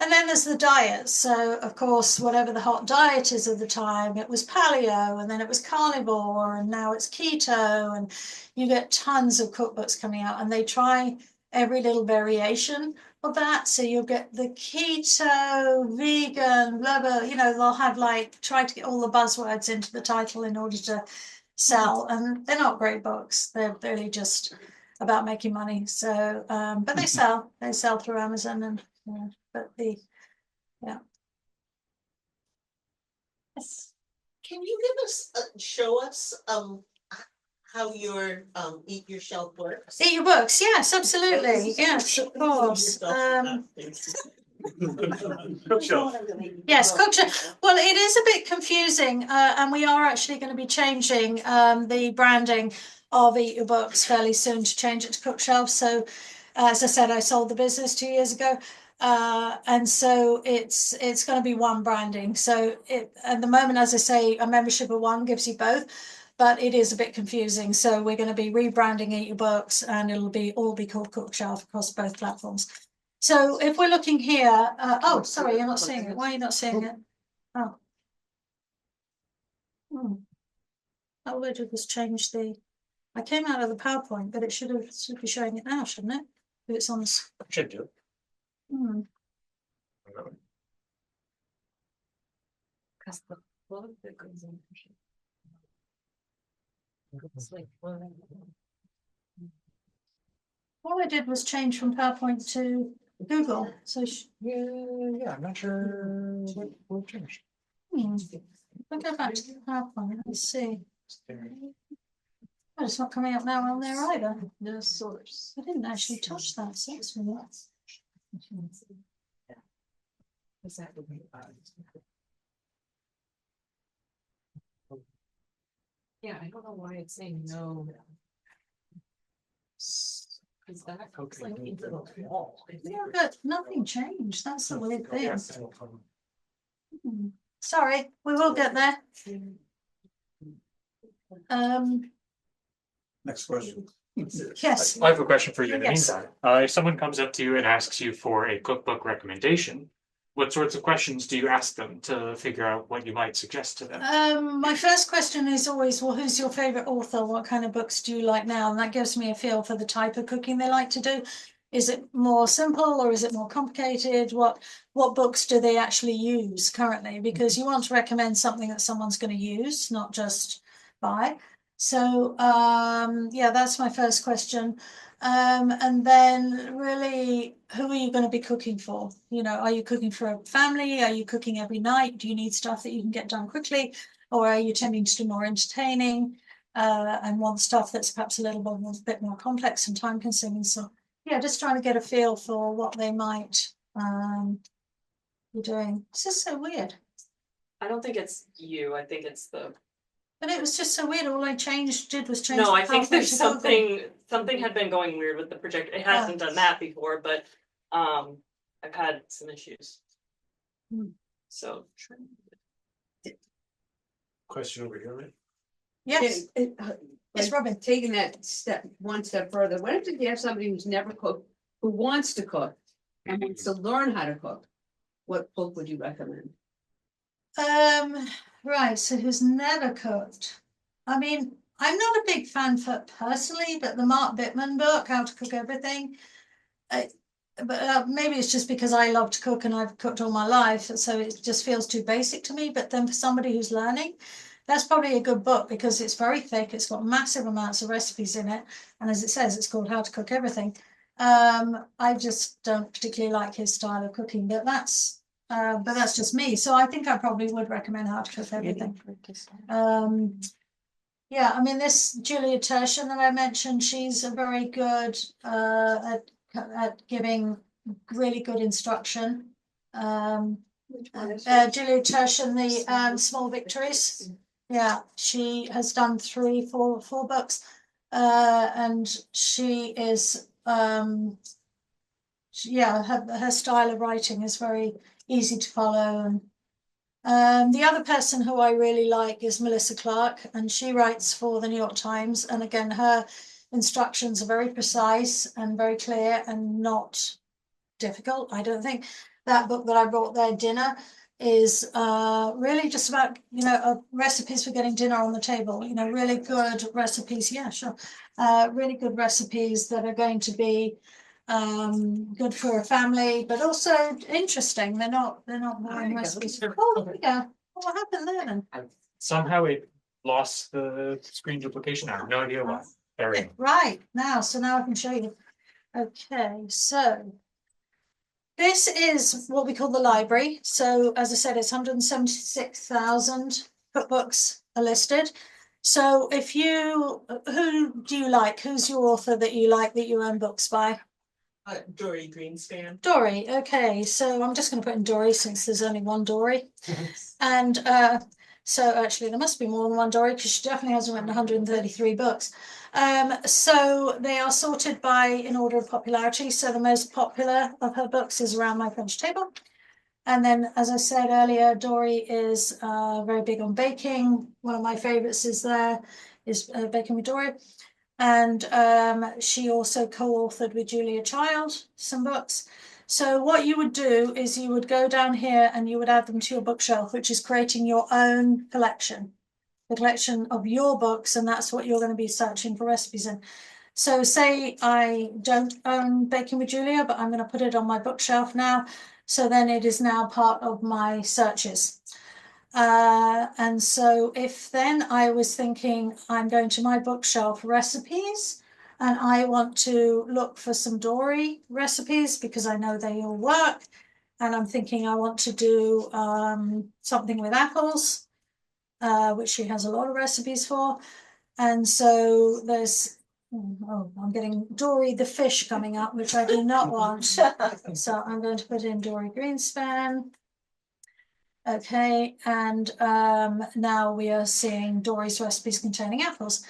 And then there's the diet. So of course, whatever the hot diet is of the time, it was paleo, and then it was carnivore, and now it's keto, and you get tons of cookbooks coming out, and they try every little variation of that. So you'll get the keto, vegan, blah, blah, you know, they'll have like, try to get all the buzzwords into the title in order to sell. And they're not great books. They're really just about making money. So, but they sell through Amazon, and yeah, but yes. Can you give us, show us, how your, eat your shelf works? Eat your books, yes, absolutely, yes, of course. Yes, Cookshelf. Well, it is a bit confusing, and we are actually going to be changing the branding of Eat Your Books fairly soon to change it to Cookshelf. So, as I said, I sold the business 2 years ago, and so it's going to be one branding. So, at the moment, as I say, a membership of one gives you both, but it is a bit confusing. So we're going to be rebranding Eat Your Books, and it'll all be called Cookshelf across both platforms. So if we're looking here, oh, sorry, you're not seeing it. Why are you not seeing it? Oh. All I did was change I came out of the PowerPoint, but it should be showing it now, shouldn't it? If it's on the. Should do. Because the book that goes in. It's like, All I did was change from PowerPoint to Google. So Yeah, I'm not sure what changed. I'll go back to the PowerPoint. Let's see. Oh, it's not coming up now on there either. no source. I didn't actually touch that, so that's really nice. Is that the way? Yeah, I don't know why it's saying no. Is that like into the wall? Yeah, but nothing changed. That's the weird thing. Sorry, we will get there. Next question. Yes. I have a question for you in the Yes. meantime. If someone comes up to you and asks you for a cookbook recommendation, what sorts of questions do you ask them to figure out what you might suggest to them? My first question is always, well, who's your favorite author? What kind of books do you like now? And that gives me a feel for the type of cooking they like to do. Is it more simple or is it more complicated? What books do they actually use currently? Because you want to recommend something that someone's going to use, not just buy. So yeah, that's my first question. And then really, who are you going to be cooking for? You know, are you cooking for a family? Are you cooking every night? Do you need stuff that you can get done quickly? Or are you tending to do more entertaining and want stuff that's perhaps a bit more complex and time consuming? So yeah, just trying to get a feel for what they might be doing. This is so weird. I don't think it's you. I think it's the. But it was just so weird. All I did was change. No, the I think PowerPoint there's to Google. something had been going weird with the projector. It hasn't done that before, but I've had some issues. So Question over here, right? Yes. Yes, Like, Robin. taking that one step further, what if you have somebody who's never cooked, who wants to cook and wants to learn how to cook? What book would you recommend? Right, so who's never cooked? I mean, I'm not a big fan for personally, but the Mark Bittman book, How to Cook Everything. But maybe it's just because I love to cook and I've cooked all my life, so it just feels too basic to me. But then for somebody who's learning, that's probably a good book because it's very thick. It's got massive amounts of recipes in it, and as it says, it's called How to Cook Everything. I just don't particularly like his style of cooking, but that's just me. So I think I probably would recommend How to Cook Everything. Yeah, I mean, this Julia Tertian that I mentioned, she's a very good at giving really good instruction. Julia Tertian, the Small Victories. Yeah, she has done four books, and she is yeah, her style of writing is very easy to follow. And the other person who I really like is Melissa Clark, and she writes for the New York Times. And again, her instructions are very precise and very clear and not difficult. I don't think that book that I brought there, Dinner, is really just about, recipes for getting dinner on the table, really good recipes. Yeah, sure. Really good recipes that are going to be good for a family, but also interesting. They're not boring recipes. Oh, yeah. What happened there then? Somehow it lost the screen duplication. I have no idea why. There we go. Right, now I can show you. Okay, so this is what we call the library. So as I said, it's 176,000 cookbooks are listed. So who do you like? Who's your author that you like that you own books by? Dory Greenspan. Dory, okay, so I'm just going to put in Dory since there's only one Dory. And so actually there must be more than one Dory because she definitely hasn't written 133 books. So they are sorted in order of popularity. So the most popular of her books is Around My French Table. And then, as I said earlier, Dory is very big on baking. One of my favorites is Baking with Dory. And she also co-authored with Julia Child some books. So what you would do is you would go down here and you would add them to your bookshelf, which is creating your own collection, the collection of your books, and that's what you're going to be searching for recipes in. So say I don't own Baking with Julia, but I'm going to put it on my bookshelf now. So then it is now part of my searches. And so if then I was thinking I'm going to my bookshelf recipes and I want to look for some Dory recipes because I know they all work, and I'm thinking I want to do something with apples, which she has a lot of recipes for. And so there's, I'm getting Dory the fish coming up, which I do not want. So I'm going to put in Dory Greenspan. Okay, and now we are seeing Dory's recipes containing apples.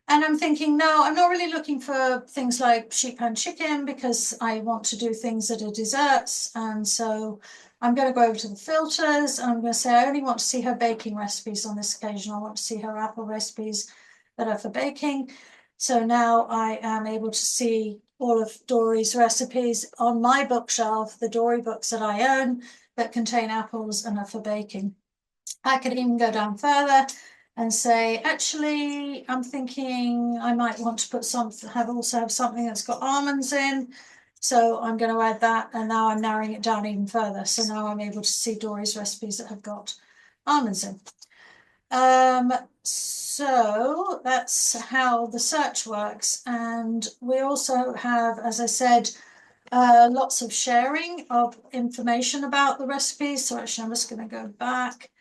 And I'm thinking, no, I'm not really looking for things like sheep pan chicken because I want to do things that are desserts. And so I'm going to go over to the filters and I'm going to say I only want to see her baking recipes on this occasion. I want to see her apple recipes that are for baking. So now I am able to see all of Dory's recipes on my bookshelf, the Dory books that I own that contain apples and are for baking. I could even go down further and say, actually, I'm thinking I might want to put also have something that's got almonds in. So I'm going to add that, and now I'm narrowing it down even further. So now I'm able to see Dory's recipes that have got almonds in. So that's how the search works. And we also have, as I said, lots of sharing of information about the recipes. So actually, I'm just going to go back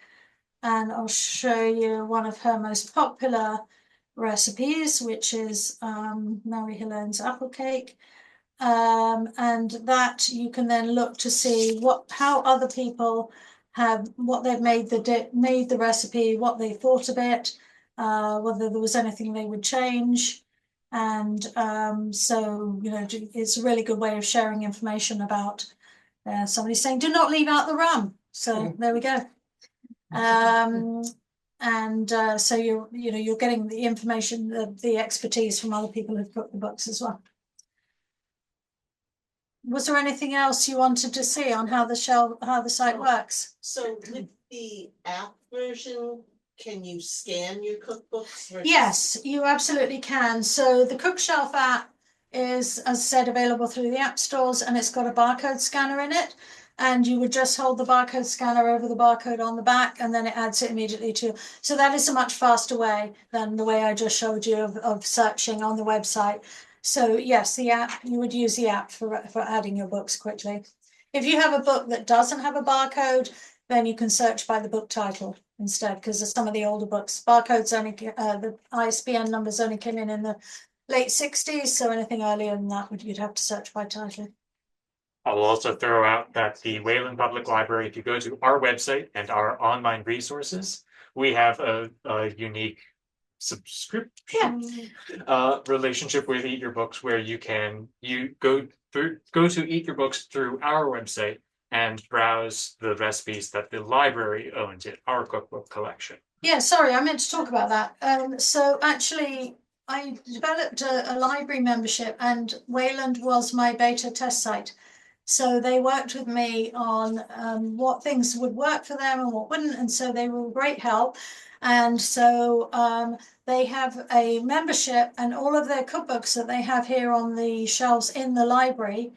and I'll show you one of her most popular recipes, which is Mary Helene's apple cake. And that you can then look to see how other people what they've made the recipe, what they thought of it, whether there was anything they would change. And so, it's a really good way of sharing information about somebody saying, do not leave out the rum. So there we go. And so you're getting the information, the expertise from other people who've cooked the books as well. Was there anything else you wanted to see on how the site works? So with the app version, can you scan your cookbooks? versus- Yes, you absolutely can. So the Cookshelf app is, as I said, available through the app stores, and it's got a barcode scanner in it. And you would just hold the barcode scanner over the barcode on the back, and then it adds it immediately to. So that is a much faster way than the way I just showed you of searching on the website. So yes, the app, you would use the app for adding your books quickly. If you have a book that doesn't have a barcode, then you can search by the book title instead, because some of the older books, barcodes only, the ISBN numbers only came in the late 60s, so anything earlier than that you'd have to search by title. I'll also throw out that the Wayland Public Library, if you go to our website and our online resources, we have a unique subscription relationship with Eat Your Books, where you go to Eat Your Books through our website and browse the recipes that the library owns in our cookbook collection. Yeah, sorry, I meant to talk about that. So actually, I developed a library membership, and Wayland was my beta test site. So they worked with me on what things would work for them and what wouldn't, and so they were great help. And so they have a membership, and all of their cookbooks that they have here on the shelves in the library,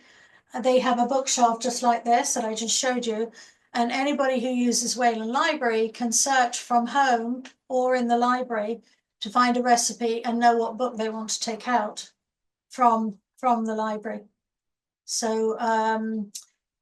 they have a bookshelf just like this that I just showed you. And anybody who uses Wayland Library can search from home or in the library to find a recipe and know what book they want to take out from the library. So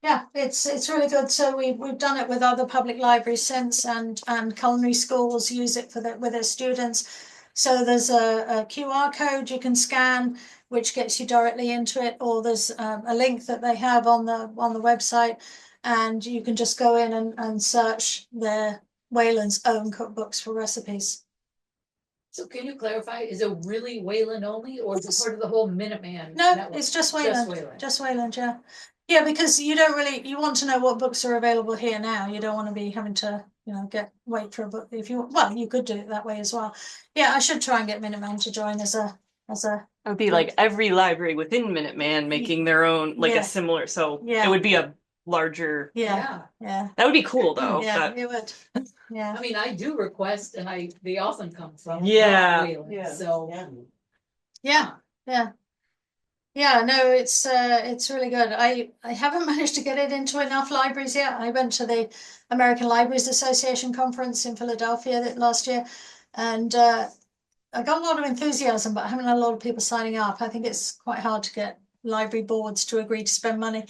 yeah, it's really good. So we've done it with other public libraries since, and culinary schools use it with their students. So there's a QR code you can scan, which gets you directly into it, or there's a link that they have on the website, and you can just go in and search their Wayland's own cookbooks for recipes. So can you clarify, is it really Wayland only, or is it part of the whole Minuteman No, network? it's just Wayland. Wayland. Just Wayland, yeah. Yeah, because you want to know what books are available here now. You don't want to be having to, wait for a book. You could do it that way as well. Yeah, I should try and get Minuteman to join as a. It would be like every library within Minuteman making their own, like Yeah. a similar, so Yeah. it would be a larger, Yeah, yeah, that would be cool though. yeah, that- it would. Yeah. I mean, I do request, and they often come from. Yeah. Wayland, so. Yeah, yeah. Yeah, no, it's really good. I haven't managed to get it into enough libraries yet. I went to the American Libraries Association conference in Philadelphia last year, and I got a lot of enthusiasm, but I haven't had a lot of people signing up. I think it's quite hard to get library boards to agree to spend money.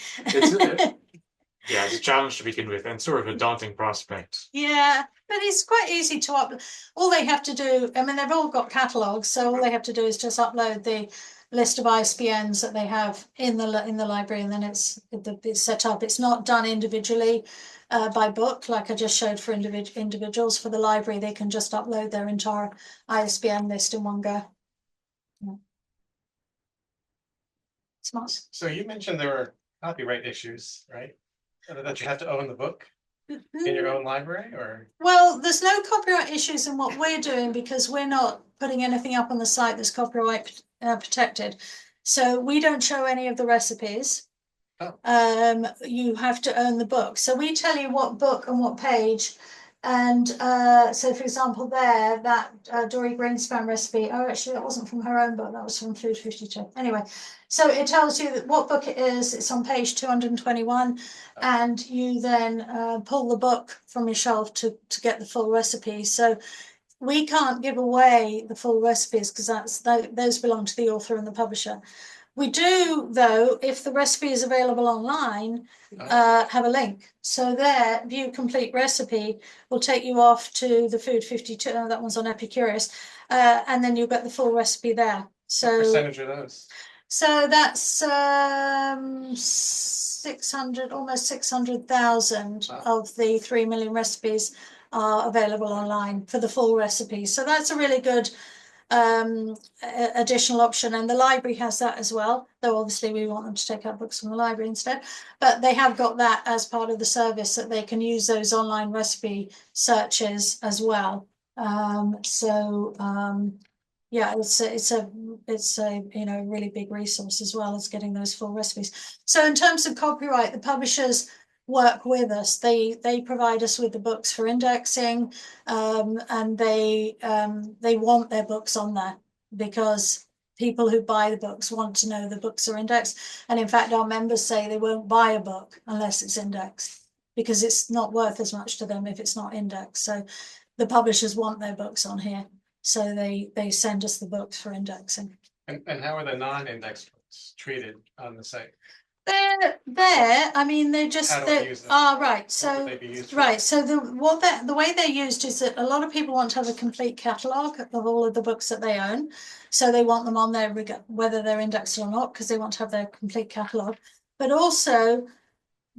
Yeah, it's a challenge to begin with, and sort of a daunting prospect. Yeah, but it's quite easy to upload. All they have to do, I mean, they've all got catalogs, so all they have to do is just upload the list of ISBNs that they have in the library, and then it's set up. It's not done individually by book, like I just showed for individuals. For the library, they can just upload their entire ISBN list in one go. Yeah. Smart. So you mentioned there were copyright issues, right? That you have to own the book in your own library, or? Well, there's no copyright issues in what we're doing, because we're not putting anything up on the site that's copyright protected. So we don't show any of the recipes. Oh. You have to own the book. So we tell you what book and what page. And so, for example, that Dory Greenspan recipe, actually, that wasn't from her own book, that was from Food 52. Anyway, so it tells you that what book it is. It's on page 221, and you then pull the book from your shelf to get the full recipe. So we can't give away the full recipes, because those belong to the author and the publisher. We do, though, if the recipe is available online, have a link. So there, view complete recipe will take you off to the Food 52. Oh, that one's on Epicurious. And then you'll get the full recipe there. So What percentage are those? So that's 600, almost 600,000 of the 3 million recipes are available online for the full recipe. So that's a really good additional option, and the library has that as well, though obviously we want them to take out books from the library instead, but they have got that as part of the service, that they can use those online recipe searches as well. Yeah, it's a really big resource as well as getting those full recipes. So in terms of copyright, the publishers work with us. They provide us with the books for indexing, and they want their books on there because people who buy the books want to know the books are indexed. And in fact, our members say they won't buy a book unless it's indexed because it's not worth as much to them if it's not indexed. So the publishers want their books on here. So they send us the books for indexing. And how are the non-indexed books treated on the site? They're there. I mean, they're just How do I use them? right. What So would they be used for? right. So the way they're used is that a lot of people want to have a complete catalogue of all of the books that they own. So they want them on there whether they're indexed or not, because they want to have their complete catalogue. But also,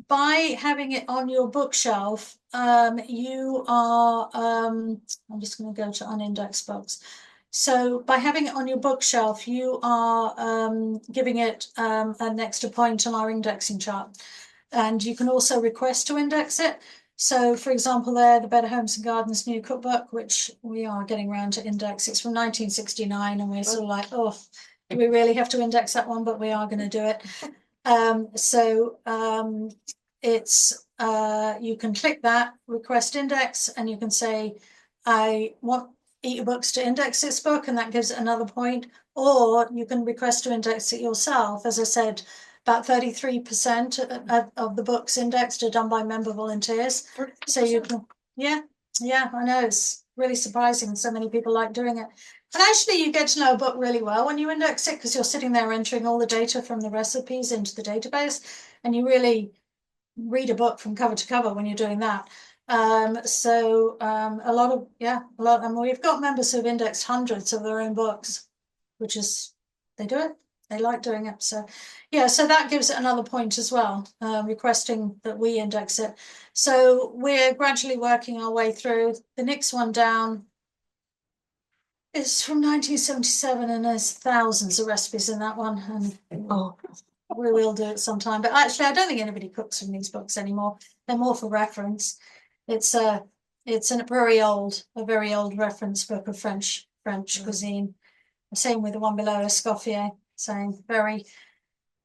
by having it on your bookshelf, you are I'm just going to go to unindexed books. So by having it on your bookshelf, you are giving it an extra point on our indexing chart. And you can also request to index it. So for example, there, the Better Homes and Gardens new cookbook, which we are getting around to index. It's from 1969 and we're sort of like, oh, do we really have to index that one? But we are going to do it. It's you can click that, request index, and you can say, I want eBooks to index this book, and that gives it another point. Or you can request to index it yourself. As I said, about 33% of the books indexed are done by member volunteers. So you can, yeah, I know, it's really surprising. So many people like doing it. And actually you get to know a book really well when you index it, because you're sitting there entering all the data from the recipes into the database, and you really read a book from cover to cover when you're doing that. And we've got members who've indexed hundreds of their own books, which is, they do it, they like doing it. So yeah, so that gives it another point as well, requesting that we index it. So we're gradually working our way through. The next one down is from 1977, and there's thousands of recipes in that one. And we will do it sometime. But actually, I don't think anybody cooks from these books anymore. They're more for reference. It's a very old reference book of French cuisine. Same with the one below, Escoffier, saying very,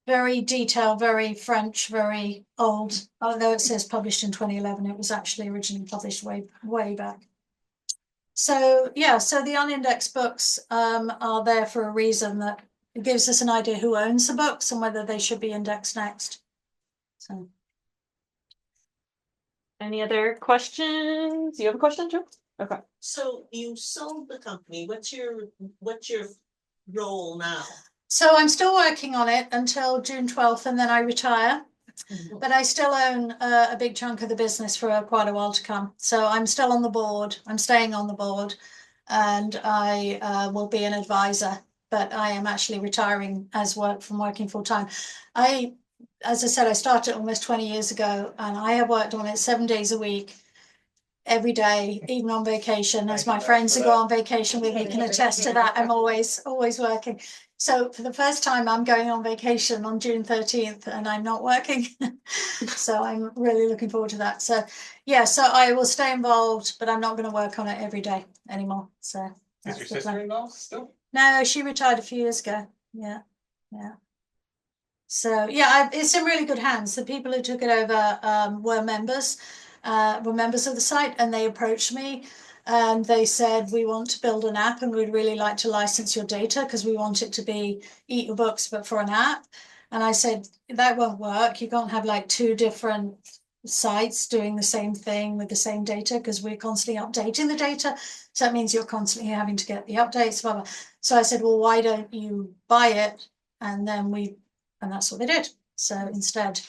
very detailed, very French, very old. Although it says published in 2011, it was actually originally published way back. So yeah, so the unindexed books are there for a reason, that it gives us an idea who owns the books and whether they should be indexed next. So. Any other questions? You have a question, Joe? Okay. So you sold the company. What's your role now? So I'm still working on it until June 12th, and then I retire. But I still own a big chunk of the business for quite a while to come. So I'm still on the board. I'm staying on the board, and I will be an advisor. But I am actually retiring from working full time. As I said, I started almost 20 years ago, and I have worked on it 7 days a week, every day, even on vacation. As my friends who go on vacation with me can attest to that. I'm always working. So for the first time, I'm going on vacation on June 13th, and I'm not working. So I'm really looking forward to that. So yeah, so I will stay involved, but I'm not going to work on it every day anymore. So Is your sister involved still? No, she retired a few years ago. Yeah. So yeah, it's in really good hands. The people who took it over were members of the site, and they approached me. And they said, we want to build an app, and we'd really like to license your data because we want it to be Eat Your Books, but for an app. And I said, that won't work. You can't have like 2 different sites doing the same thing with the same data, because we're constantly updating the data. So that means you're constantly having to get the updates, blah, blah. So I said, well, why don't you buy it? And that's what they did. So instead,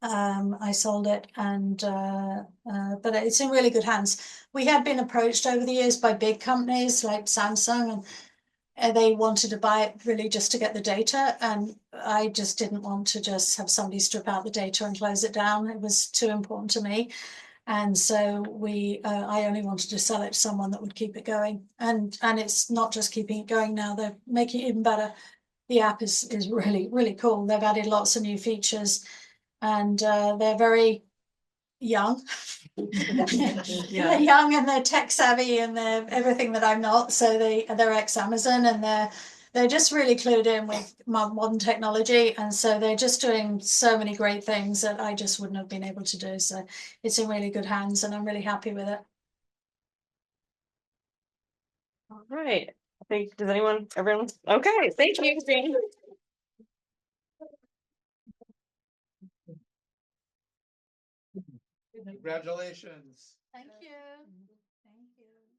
I sold it, and but it's in really good hands. We had been approached over the years by big companies like Samsung, and they wanted to buy it really just to get the data, and I just didn't want to just have somebody strip out the data and close it down. It was too important to me, and so I only wanted to sell it to someone that would keep it going. And it's not just keeping it going now; they're making it even better. The app is really, really cool. They've added lots of new features, and they're very young. Yeah. They're young and they're tech savvy and they're everything that I'm not. So they're ex-Amazon and they're just really clued in with modern technology. And so they're just doing so many great things that I just wouldn't have been able to do. So it's in really good hands and I'm really happy with it. All right. I think, does everyone, okay, thank you, Jane. Congratulations. Thank you. Thank you.